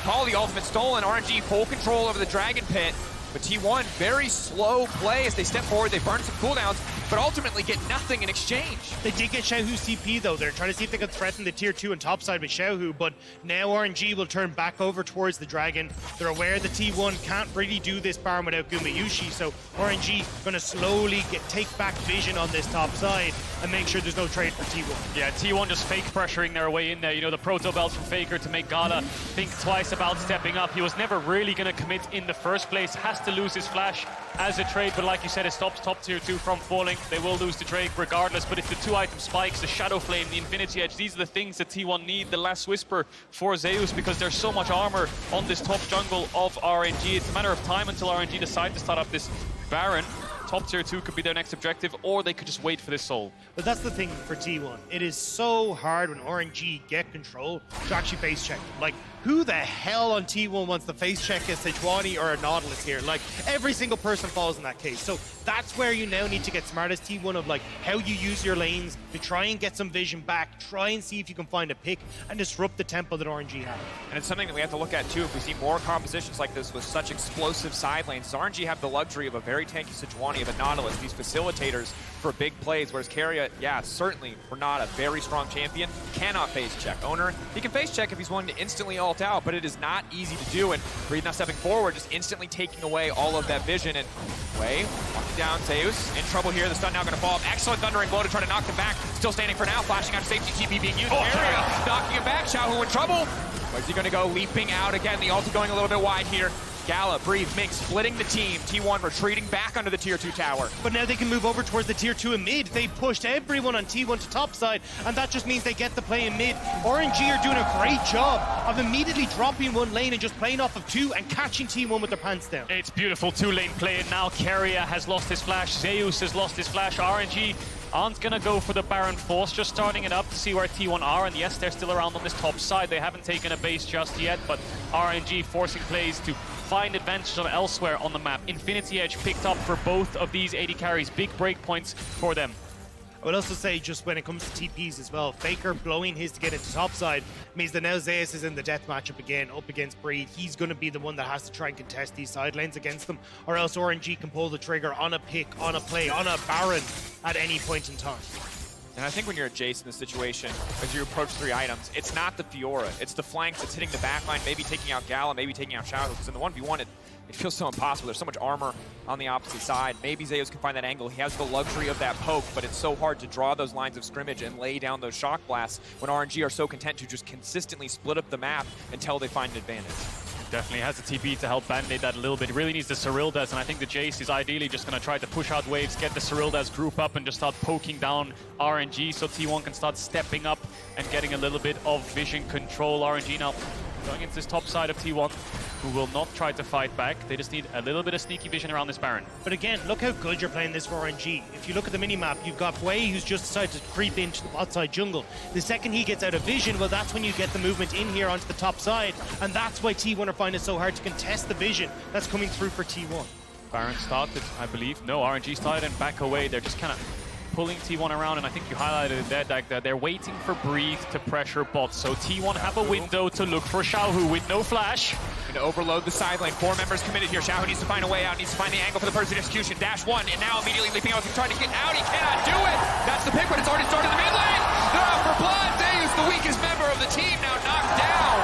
Call the ultimate stolen. RNG full control over the Dragon Pit. But T1, very slow play as they step forward. They burn some cooldowns, but ultimately get nothing in exchange. They did get Xiaohu's TP though. They're trying to see if they could threaten the tier 2 and top side with Xiaohu, but now RNG will turn back over towards the Dragon. They're aware that T1 can't really do this farm without Gumayushi, so RNG gonna slowly take back vision on this top side and make sure there's no trade for T1. Yeah, T1 just fake pressuring their way in there. The proto belt from Faker to make Gala think twice about stepping up. He was never really gonna commit in the first place. Has to lose his flash as a trade, but like you said, it stops top tier 2 from falling. They will lose the trade regardless, but it's the 2-item spikes, the Shadow Flame, the Infinity Edge. These are the things that T1 need. The Last Whisper for Zeus, because there's so much armor on this top jungle of RNG. It's a matter of time until RNG decide to start up this Baron. Top tier 2 could be their next objective, or they could just wait for this soul. But that's the thing for T1. It is so hard when RNG get control to actually base check. Like, who the hell on T1 wants to face check a Sejuani or a Nautilus here? Like, every single person falls in that case. So that's where you now need to get smart as T1 of like how you use your lanes to try and get some vision back, try and see if you can find a pick and disrupt the tempo that RNG have. And it's something that we have to look at too. If we see more compositions like this with such explosive side lanes, RNG have the luxury of a very tanky Sejuani, of a Nautilus, these facilitators for big plays, whereas Keria, yeah, certainly we're not a very strong champion, cannot face check. Owner, he can face check if he's willing to instantly ult out, but it is not easy to do, and Breathe now stepping forward, just instantly taking away all of that vision, and Way, walking down, Zeus in trouble here, the stun now gonna fall. Excellent thundering blow to try to knock them back, still standing for now, flashing out safety TP being used. Keria knocking him back, Xiaohu in trouble. Where's he gonna go? Leaping out again, the ulti going a little bit wide here. Gala, Breathe, Mix, splitting the team. T1 retreating back under the tier 2 tower. But now they can move over towards the tier 2 in mid. They pushed everyone on T1 to top side, and that just means they get the play in mid. RNG are doing a great job of immediately dropping one lane and just playing off of two and catching T1 with their pants down. It's beautiful two-lane play, and now Keria has lost his flash, Zeus has lost his flash, RNG aren't gonna go for the Baron Force, just starting it up to see where T1 are, and yes, they're still around on this top side. They haven't taken a base just yet, but RNG forcing plays to find advantage on elsewhere on the map. Infinity Edge picked up for both of these AD carries, big break points for them. I would also say, just when it comes to TPs as well, Faker blowing his to get into topside means that now Zeus is in the death matchup again, up against Breed. He's going to be the one that has to try and contest these side lanes against them, or else RNG can pull the trigger on a pick, on a play, on a Baron at any point in time. And I think when you're a Jace in this situation, as you approach 3 items, it's not the Fiora, it's the flanks, it's hitting the backline, maybe taking out Gala, maybe taking out Xiaohu, because in the 1v1, it feels so impossible. There's so much armor on the opposite side. Maybe Zeus can find that angle. He has the luxury of that poke, but it's so hard to draw those lines of scrimmage and lay down those shock blasts when RNG are so content to just consistently split up the map until they find an advantage. Definitely has the TP to help band-aid that a little bit. Really needs the Cyrildas, and I think the Jace is ideally just going to try to push out waves, get the Cyrildas group up, and just start poking down RNG so T1 can start stepping up and getting a little bit of vision control. RNG now going into this top side of T1, who will not try to fight back. They just need a little bit of sneaky vision around this Baron. But again, look how good you're playing this for RNG. If you look at the minimap, you've got Wei, who's just decided to creep into the bot side jungle. The second he gets out of vision, well, that's when you get the movement in here onto the top side, and that's why T1 are finding it so hard to contest the vision that's coming through for T1. Baron started, I believe. No, RNG started and back away. They're just kind of pulling T1 around, and I think you highlighted it there, that they're waiting for Breathe to pressure bots. So T1 have a window to look for Xiaohu with no flash. Going to overload the side lane. 4 members committed here. Xiaohu needs to find a way out, needs to find the angle for the perfect execution. Dash 1, and now immediately leaping out. He's trying to get out. He cannot do it. That's the pick, but it's already started in the mid lane. For blood, Zeus, the weakest member of the team, now knocked down.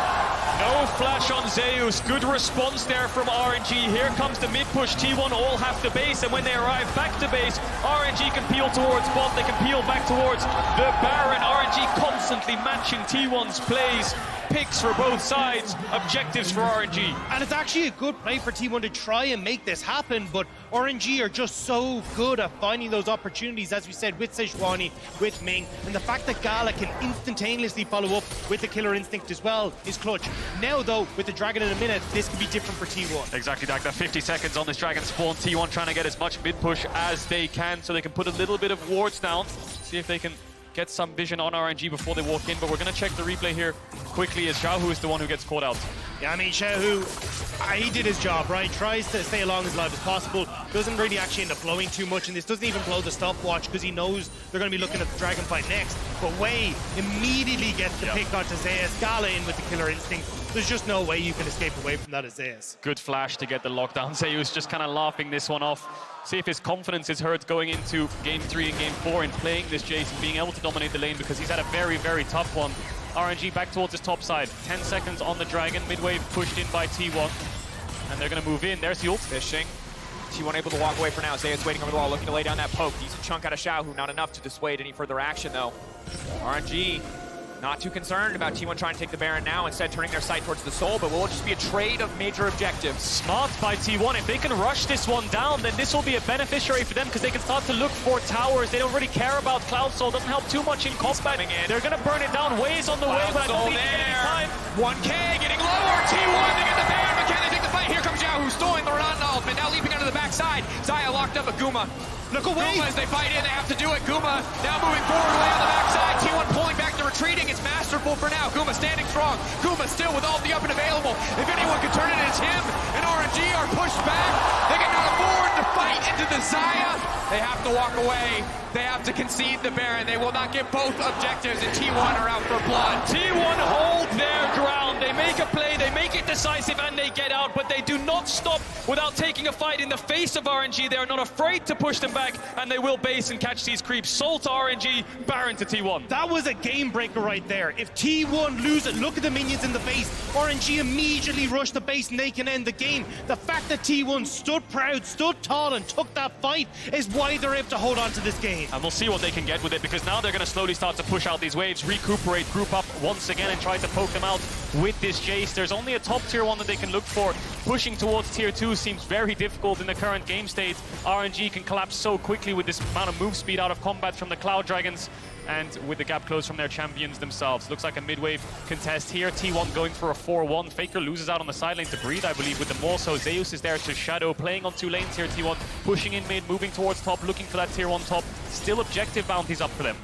No flash on Zeus. Good response there from RNG. Here comes the mid push. T1 all have the base, and when they arrive back to base, RNG can peel towards bot. They can peel back towards the Baron. RNG constantly matching T1's plays. Picks for both sides, objectives for RNG. And it's actually a good play for T1 to try and make this happen, but RNG are just so good at finding those opportunities, as we said, with Sejuani, with Ming, and the fact that Gala can instantaneously follow up with the Killer Instinct as well is clutch. Now though, with the Dragon in a minute, this could be different for T1. Exactly, Dak. 50 seconds on this Dragon spawn. T1 trying to get as much mid push as they can so they can put a little bit of wards down, see if they can get some vision on RNG before they walk in, but we're going to check the replay here quickly as Xiaohu is the one who gets caught out. Yeah, I mean, Xiaohu, he did his job, right? Tries to stay along as live as possible. Doesn't really actually end up blowing too much, and this doesn't even blow the stopwatch because he knows they're going to be looking at the Dragon fight next. But Wei immediately gets the pick onto Zeus. Gala in with the Killer Instinct. There's just no way you can escape away from that as Zeus. Good flash to get the lockdown. Zeus just kind of laughing this one off. See if his confidence is hurt going into Game 3 and Game 4 in playing this Jace and being able to dominate the lane, because he's had a very, very tough one. RNG back towards his top side. 10 seconds on the Dragon. Midwave pushed in by T1. And they're going to move in. There's the ult. Fishing. T1 able to walk away for now. Zeus waiting over the wall, looking to lay down that poke. Decent chunk out of Xiaohu. Not enough to dissuade any further action, though. RNG not too concerned about T1 trying to take the Baron now, instead turning their sight towards the Soul, but will just be a trade of major objectives. Smart by T1. If they can rush this one down, then this will be a beneficiary for them because they can start to look for towers. They don't really care about Cloud Soul. Doesn't help too much in combat. They're going to burn it down. Ways on the way, but I don't think they get any time. 1K getting lower. T1 to get the Baron, but can they take the fight? Here comes Xiaohu, stolen the Renata ultimate, now leaping under the backside. Xayah locked up a Guma. Look away! Guma as they fight in, they have to do it. Guma now moving forward, way on the backside. T1 pulling back, the retreating. It's Master careful for now. Guma standing strong. Guma still with all the up and available. If anyone can turn it, it's him. And RNG are pushed back. They cannot afford to fight into the Zaya. They have to walk away. They have to concede the Baron. They will not get both objectives, and T1 are out for blood. T1 hold their ground. They make a play, they make it decisive, and they get out, but they do not stop without taking a fight in the face of RNG. They are not afraid to push them back, and they will base and catch these creeps. Soul to RNG, Baron to T1. That was a game breaker right there. If T1 lose it, look at the minions in the base. RNG immediately rush the base and they can end the game. The fact that T1 stood proud, stood tall, and took that fight is why they're able to hold on to this game. And we'll see what they can get with it, because now they're going to slowly start to push out these waves, recuperate, group up once again, and try to poke them out with this Jace. There's only a top tier 1 that they can look for. Pushing towards tier 2 seems very difficult in the current game state. RNG can collapse so quickly with this amount of move speed out of combat from the Cloud Dragons, and with the gap closed from their champions themselves. Looks like a mid-wave contest here. T1 going for a 4-1. Faker loses out on the side lane to Breed, I believe, with the Morso. Zeus is there to Shadow, playing on 2 lanes here. T1 pushing in mid, moving towards top, looking for that tier 1 top. Still objective bounties up for them.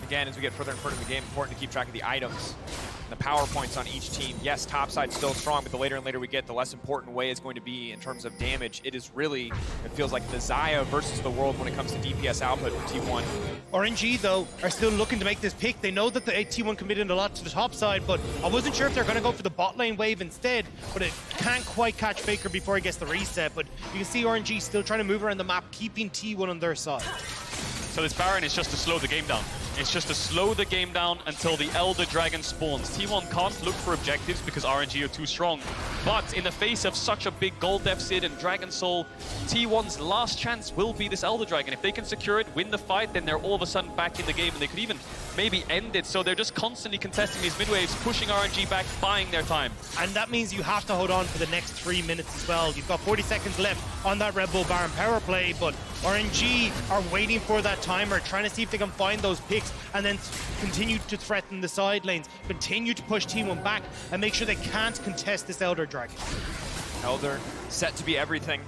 Again, as we get further and further in the game, important to keep track of the items and the power points on each team. Yes, top side's still strong, but the later and later we get, the less important way is going to be in terms of damage. It is really, it feels like the Zaya versus the world when it comes to DPS output for T1. RNG, though, are still looking to make this pick. They know that the T1 committed a lot to the top side, but I wasn't sure if they're going to go for the bot lane wave instead, but it can't quite catch Faker before he gets the reset. But you can see RNG still trying to move around the map, keeping T1 on their side. So this Baron is just to slow the game down. It's just to slow the game down until the Elder Dragon spawns. T1 can't look for objectives because RNG are too strong. But in the face of such a big gold deficit and Dragon Soul, T1's last chance will be this Elder Dragon. If they can secure it, win the fight, then they're all of a sudden back in the game, and they could even maybe end it. So they're just constantly contesting these mid-waves, pushing RNG back, buying their time. And that means you have to hold on for the next 3 minutes as well. You've got 40 seconds left on that Red Bull Baron power play, but RNG are waiting for that timer, trying to see if they can find those picks and then continue to threaten the side lanes, continue to push T1 back and make sure they can't contest this Elder Dragon. Elder set to be everything.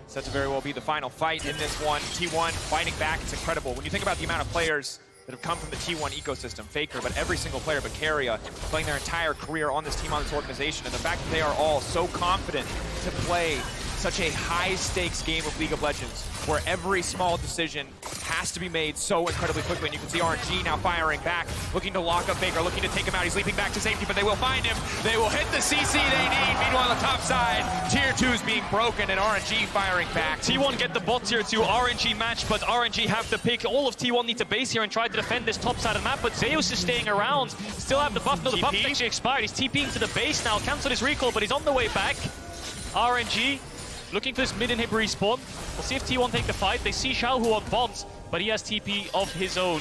Set to very well be the final fight in this one. T1 fighting back, it's incredible. When you think about the amount of players that have come from the T1 ecosystem, Faker, but every single player, Vicaria, playing their entire career on this team, on this organization, and the fact that they are all so confident to play such a high-stakes game of League of Legends, where every small decision has to be made so incredibly quickly. And you can see RNG now firing back, looking to lock up Faker, looking to take him out. He's leaping back to safety, but they will find him. They will hit the CC they need. Meanwhile, on the top side, Tier 2's being broken, and RNG firing back. T1 get the bot Tier 2, RNG match, but RNG have the pick. All of T1 need to base here and try to defend this top side of the map, but Zeus is staying around. Still have the buff. No, the buff actually expired. He's TPing to the base now. Cancelled his recall, but he's on the way back. RNG looking for this mid-inhib respawn. We'll see if T1 take the fight. They see Xiaohu on bot, but he has TP of his own.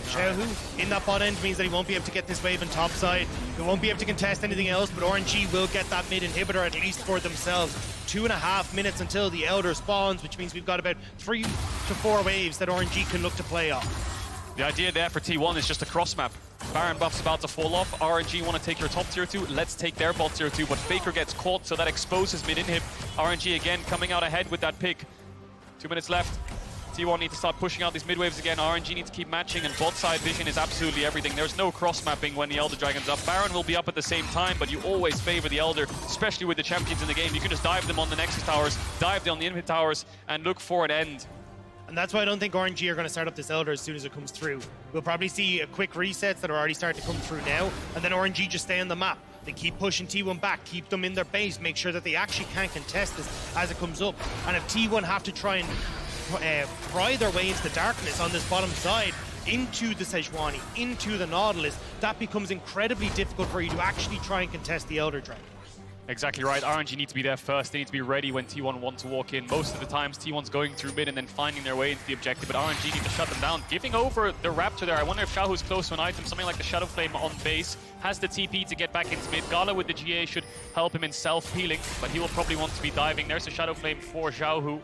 Xiaohu in that bot end means that he won't be able to get this wave on top side. He won't be able to contest anything else, but RNG will get that mid inhibitor at least for themselves. 2.5 minutes until the Elder spawns, which means we've got about 3 to 4 waves that RNG can look to play off. The idea there for T1 is just a cross map. Baron buff's about to fall off. RNG want to take your top tier 2. Let's take their bot tier 2, but Faker gets caught, so that exposes mid-inhib. RNG again coming out ahead with that pick. 2 minutes left. T1 need to start pushing out these mid-waves again. RNG needs to keep matching, and bot side vision is absolutely everything. There's no cross-mapping when the Elder Dragon's up. Baron will be up at the same time, but you always favor the Elder, especially with the champions in the game. You can just dive them on the Nexus towers, dive them on the inhib towers, and look for an end. And that's why I don't think RNG are going to start up this Elder as soon as it comes through. We'll probably see a quick resets that are already starting to come through now, and then RNG just stay on the map. They keep pushing T1 back, keep them in their base, make sure that they actually can't contest this as it comes up. And if T1 have to try and pry their way into the darkness on this bottom side, into the Sejuani, into the Nautilus, that becomes incredibly difficult for you to actually try and contest the Elder Dragon. Exactly right. RNG need to be there first. They need to be ready when T1 want to walk in. Most of the times, T1's going through mid and then finding their way into the objective, but RNG need to shut them down. Giving over the Raptor there. I wonder if Xiaohu's close to an item, something like the Shadow Flame on base. Has the TP to get back into mid. Gala with the GA should help him in self-healing, but he will probably want to be diving. There's a Shadow Flame for Xiaohu.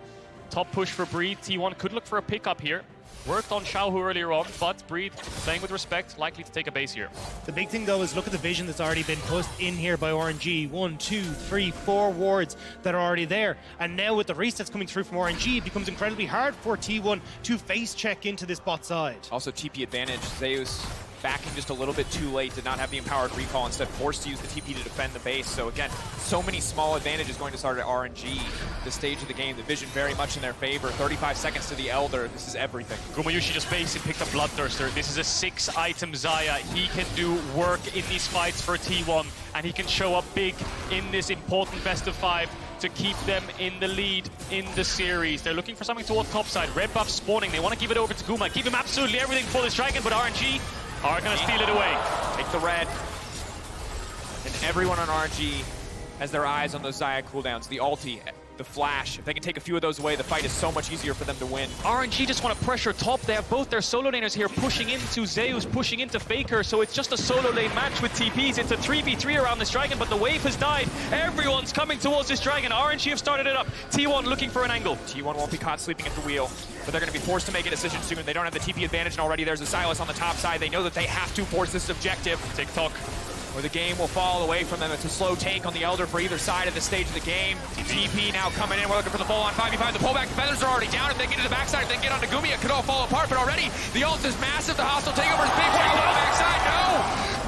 Top push for Breed. T1 could look for a pickup here. Worked on Xiaohu earlier on, but Breed playing with respect, likely to take a base here. The big thing though is look at the vision that's already been pushed in here by RNG. 1, 2, 3, 4 wards that are already there. And now with the resets coming through from RNG, it becomes incredibly hard for T1 to face check into this bot side. Also TP advantage. Zeus backing just a little bit too late, did not have the empowered recall, instead forced to use the TP to defend the base. So again, so many small advantages going to start at RNG this stage of the game. The vision very much in their favor. 35 seconds to the Elder. This is everything. Gumayushi just basically picked up Bloodthirster. This is a 6-item Zaya. He can do work in these fights for T1, and he can show up big in this important best of 5 to keep them in the lead in the series. They're looking for something towards topside. Red buff spawning. They want to give it over to Guma. Give him absolutely everything for this dragon, but RNG are going to steal it away. Take the red. And everyone on RNG has their eyes on those Zaya cooldowns. The ulti, the flash. If they can take a few of those away, the fight is so much easier for them to win. RNG just want to pressure top. They have both their solo laners here pushing into Zeus, pushing into Faker, so it's just a solo lane match with TPs. It's a 3v3 around this dragon, but the wave has died. Everyone's coming towards this dragon. RNG have started it up. T1 looking for an angle. T1 won't be caught sleeping at the wheel, but they're going to be forced to make a decision soon. They don't have the TP advantage, and already there's a Silas on the top side. They know that they have to force this objective. TikTok. Or the game will fall away from them. It's a slow tank on the Elder for either side of the stage of the game. TP now coming in. We're looking for the full-on 5v5. The pullback feathers are already down. If they get to the backside, if they get onto Gumi, it could all fall apart. But already, the ult is massive. The hostile takeover is big. On the backside.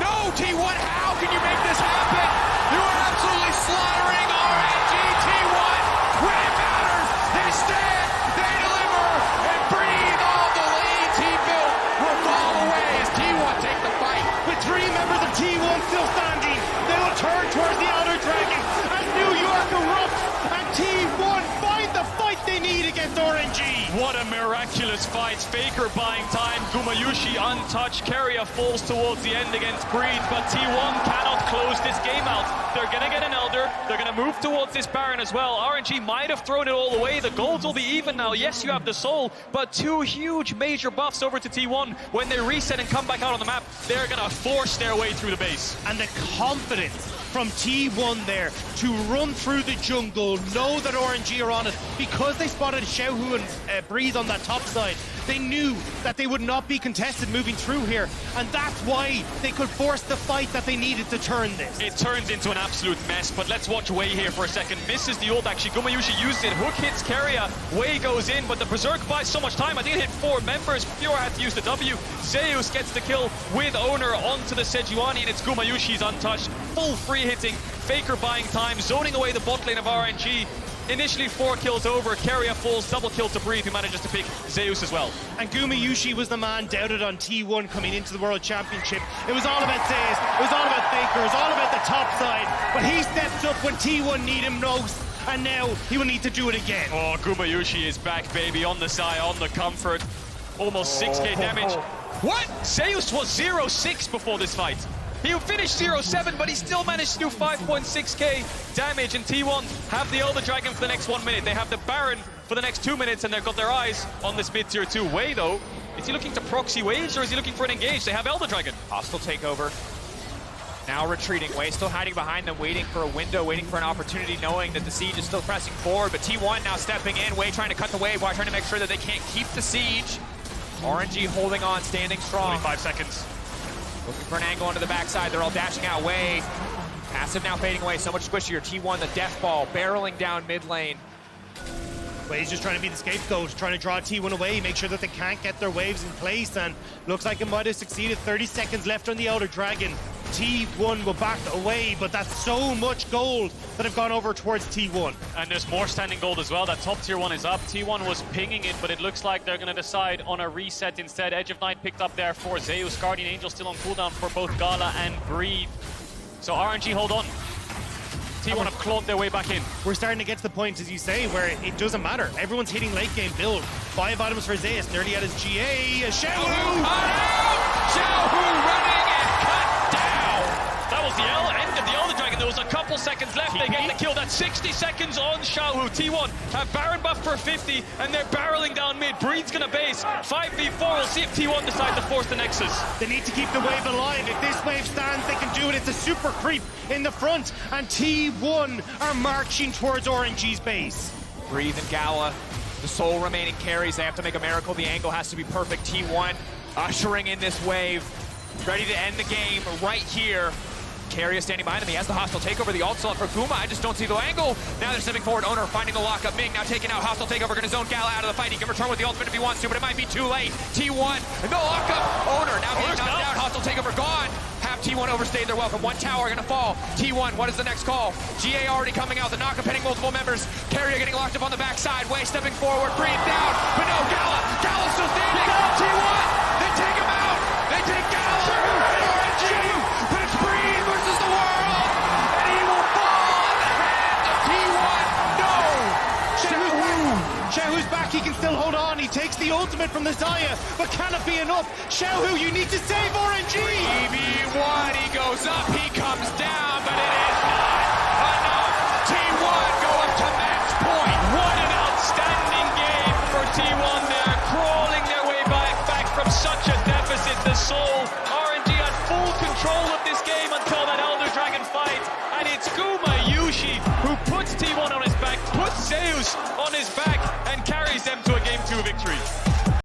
No! T1, how can you make this happen? You are absolutely slaughtering RNG. T1, when it matters, they stand, they deliver, and breathe. All the lanes he built will fall away as T1 take the fight. With 3 members of T1 still standing, they will turn towards the Elder Dragon as New York erupts, and T1 find the fight they need against RNG. What a miraculous fight. Faker buying time. Gumayushi untouched. Keria falls towards the end against Breed, but T1 cannot close this game out. They're going to get an Elder. They're going to move towards this Baron as well. RNG might have thrown it all away. The golds will be even now. Yes, you have the soul, but 2 huge major buffs over to T1. When they reset and come back out on the map, they're going to force their way through the base. And the confidence from T1 there to run through the jungle, know that RNG are on it, because they spotted Xiaohu and Breeze on that top side. They knew that they would not be contested moving through here, and that's why they could force the fight that they needed to turn this. It turns into an absolute mess, but let's watch Wei here for a second. Misses the ult, actually. Gumayushi used it. Hook hits Keria. Wei goes in, but the Berserk buys so much time. I think it hit 4 members. Fiora had to use the W. Zeus gets the kill with Owner onto the Sejuani, and it's Gumayushi's untouched. Full free hitting. Faker buying time, zoning away the bot lane of RNG. Initially 4 kills over, Keria falls, double kill to Breathe, who manages to pick Zeus as well. And Gumayushi was the man doubted on T1 coming into the World Championship. It was all about Zeus, it was all about Faker, it was all about the top side. But he steps up when T1 need him most, and now he will need to do it again. Oh, Gumayushi is back, baby, on the side, on the comfort. Almost 6k damage. What? Zeus was 0-6 before this fight. He finished 0-7, but he still managed to do 5.6k damage, and T1 have the Elder Dragon for the next 1 minute. They have the Baron for the next 2 minutes, and they've got their eyes on this mid-tier 2. Wei, though, is he looking to proxy waves, or is he looking for an engage? They have Elder Dragon. Hostile takeover. Now retreating. Wei still hiding behind them, waiting for a window, waiting for an opportunity, knowing that the siege is still pressing forward, but T1 now stepping in. Wei trying to cut the wave while trying to make sure that they can't keep the siege. RNG holding on, standing strong. 25 seconds. Looking for an angle onto the backside. They're all dashing out. Wei. Passive now fading away. So much squishier. T1, the death ball, barreling down mid lane. Wei's just trying to be the scapegoat, trying to draw T1 away, make sure that they can't get their waves in place, and looks like it might have succeeded. 30 seconds left on the Elder Dragon. T1 will back away, but that's so much gold that have gone over towards T1. And there's more standing gold as well. That top tier 1 is up. T1 was pinging it, but it looks like they're going to decide on a reset instead. Edge of Night picked up there for Zeus. Guardian Angel still on cooldown for both Gala and Breathe. So RNG hold on. T1 have clawed their way back in. We're starting to get to the point, as you say, where it doesn't matter. Everyone's hitting late game build. 5 items for Zeus, nearly at his GA. Xiaohu! Xiaohu running and cut down! That was the end of the Elder Dragon. There was a couple seconds left. They get the kill. That's 60 seconds on Xiaohu. T1 have Baron buff for 50, and they're barreling down mid. Breed's gonna base. 5v4. We'll see if T1 decide to force the Nexus. They need to keep the wave alive. If this wave stands, they can do it. It's a super creep in the front, and T1 are marching towards RNG's base. Breathe and Gala. The soul remaining carries. They have to make a miracle. The angle has to be perfect. T1 ushering in this wave. Ready to end the game right here. Carrier standing behind him. He has the hostile takeover. The ult still up for Kuma. I just don't see the angle. Now they're stepping forward. Owner finding the lockup. Ming now taking out hostile takeover. Gonna zone Gala out of the fight. He can return with the ultimate if he wants to, but it might be too late. T1, no lockup. Owner now being knocked down. Hostile takeover gone. Have T1 overstayed their welcome. One tower gonna fall. T1, what is the next call? GA already coming out. The knockup hitting multiple members. Carrier getting locked up on the backside. Way stepping forward. Breathe down. But no, Gala. Gala's still standing. T1, they take him out. They take Gala. And RNG. But it's Breathe versus the world. And he will fall in the hands of T1. No. Xiaohu's back, he can still hold on. He takes the ultimate from the Zaya, but can it be enough? Xiaohu, you need to save RNG! 3v1, he goes up, he comes down, but it is not enough. T1 go up to match point. What an outstanding game for T1 there, crawling their way back from such a deficit. The Soul, RNG had full control of this game until that Elder Dragon fight, and it's Kuma Yushi who puts T1 on his back, puts Zeus on his back, and carries them to a Game 2 victory.